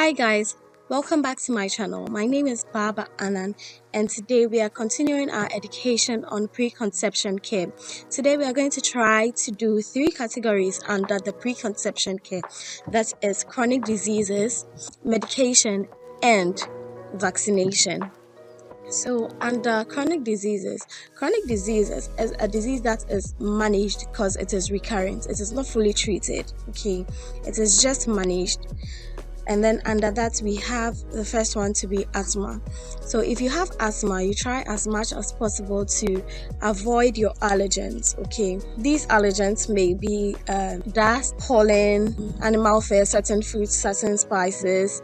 Hi guys, welcome back to my channel. My name is Baba Anand and today we are continuing our education on preconception care. Today we are going to try to do 3 categories under the preconception care. That is chronic diseases, medication and vaccination. So under chronic diseases is a disease that is managed because it is recurrent. It is not fully treated, okay? It is just managed. And then under that we have the first one to be asthma. So if you have asthma, you try as much as possible to avoid your allergens, okay? These allergens may be dust, pollen, animal fare, certain foods, certain spices,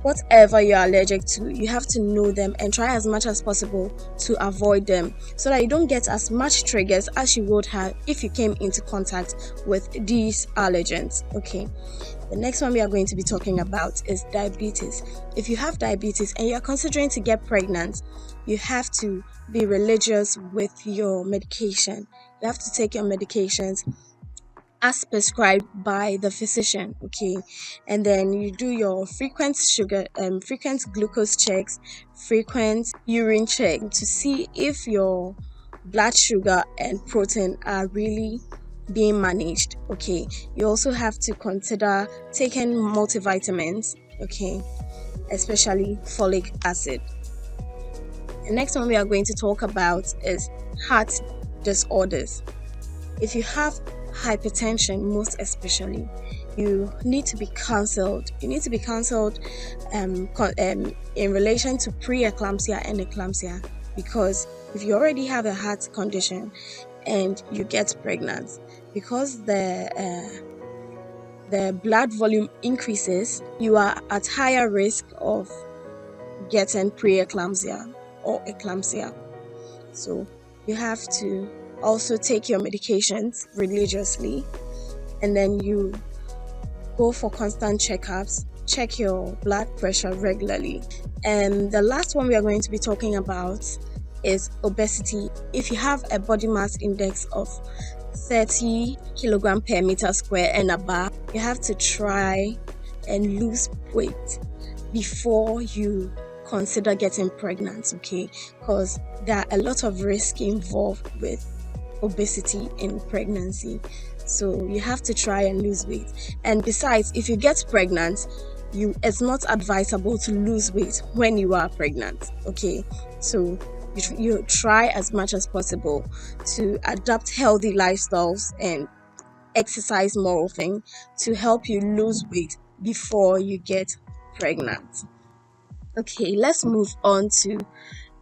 whatever you're allergic to, you have to know them and try as much as possible to avoid them so that you don't get as much triggers as you would have if you came into contact with these allergens, okay? The next one we are going to be talking about is diabetes. If you have diabetes and you're considering to get pregnant, you have to be religious with your medication. You have to take your medications as prescribed by the physician, okay? And then you do your frequent glucose checks, frequent urine check to see if your blood sugar and protein are really being managed, okay? You also have to consider taking multivitamins, okay, especially folic acid. The next one we are going to talk about is heart disorders. If you have hypertension, most especially, you need to be counseled. You need to be counseled in relation to pre-eclampsia and eclampsia, because if you already have a heart condition and you get pregnant, because the blood volume increases, you are at higher risk of getting pre-eclampsia or eclampsia. So you have to also take your medications religiously, and then you go for constant checkups, check your blood pressure regularly. And the last one we are going to be talking about is obesity. If you have a body mass index of 30 kilogram per meter square and above, you have to try and lose weight before you consider getting pregnant, okay? Because there are a lot of risk involved with obesity in pregnancy. So you have to try and lose weight. And besides, if you get pregnant, it's not advisable to lose weight when you are pregnant, okay? So you try as much as possible to adopt healthy lifestyles and exercise more often to help you lose weight before you get pregnant. Okay, let's move on to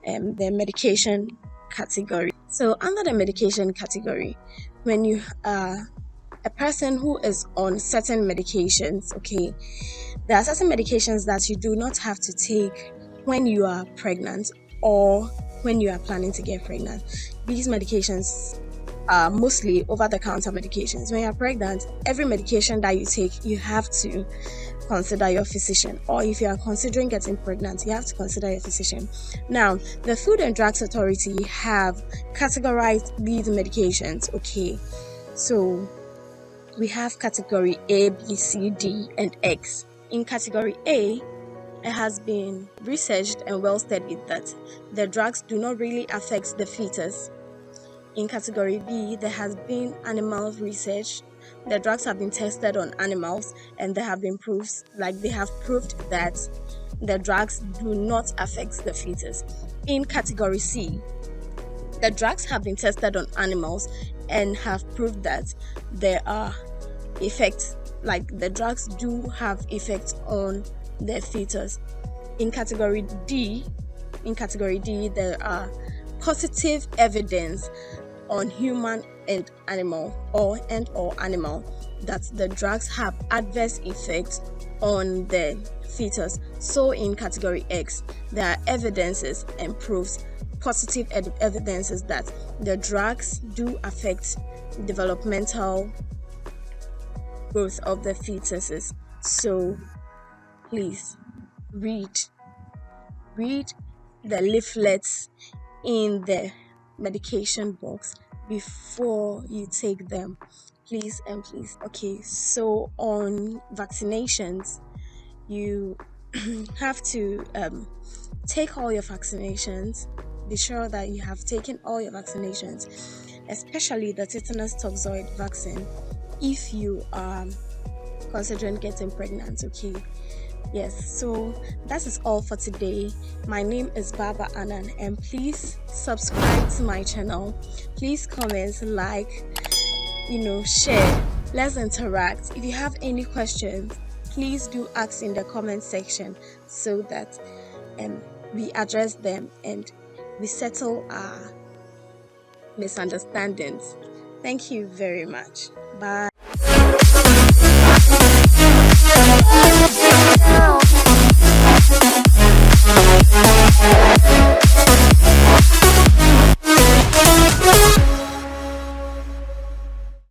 the medication category. So under the medication category, when you are a person who is on certain medications, okay, there are certain medications that you do not have to take when you are pregnant or when you are planning to get pregnant. These medications are mostly over-the-counter medications. When you're pregnant, every medication that you take, you have to consider your physician, or if you are considering getting pregnant, you have to consider your physician. Now, the Food and Drugs Authority have categorized these medications, okay? So we have category A, B, C, D, and X. In category A, it has been researched and well studied that the drugs do not really affect the fetus. In category B, there has been animal research. The drugs have been tested on animals, and there have been proofs, they have proved that the drugs do not affect the fetus. In category C, the drugs have been tested on animals and have proved that there are effects, the drugs do have effects on the fetus. In category D, there are positive evidence on human and animal or animal that the drugs have adverse effects on the fetus. So in category X, there are evidences and proofs, positive evidences that the drugs do affect developmental growth of the fetuses. So please read the leaflets in the medication box before you take them, please and please. Okay, so on vaccinations, you have to take all your vaccinations. Be sure that you have taken all your vaccinations, especially the tetanus toxoid vaccine, if you are considering getting pregnant. Okay. Yes, so that is all for today. My name is Baba Anan, and please subscribe to my channel. Please comment, like, share. Let's interact. If you have any questions, please do ask in the comment section so that um, we address them and we settle our misunderstandings. Thank you very much. Bye.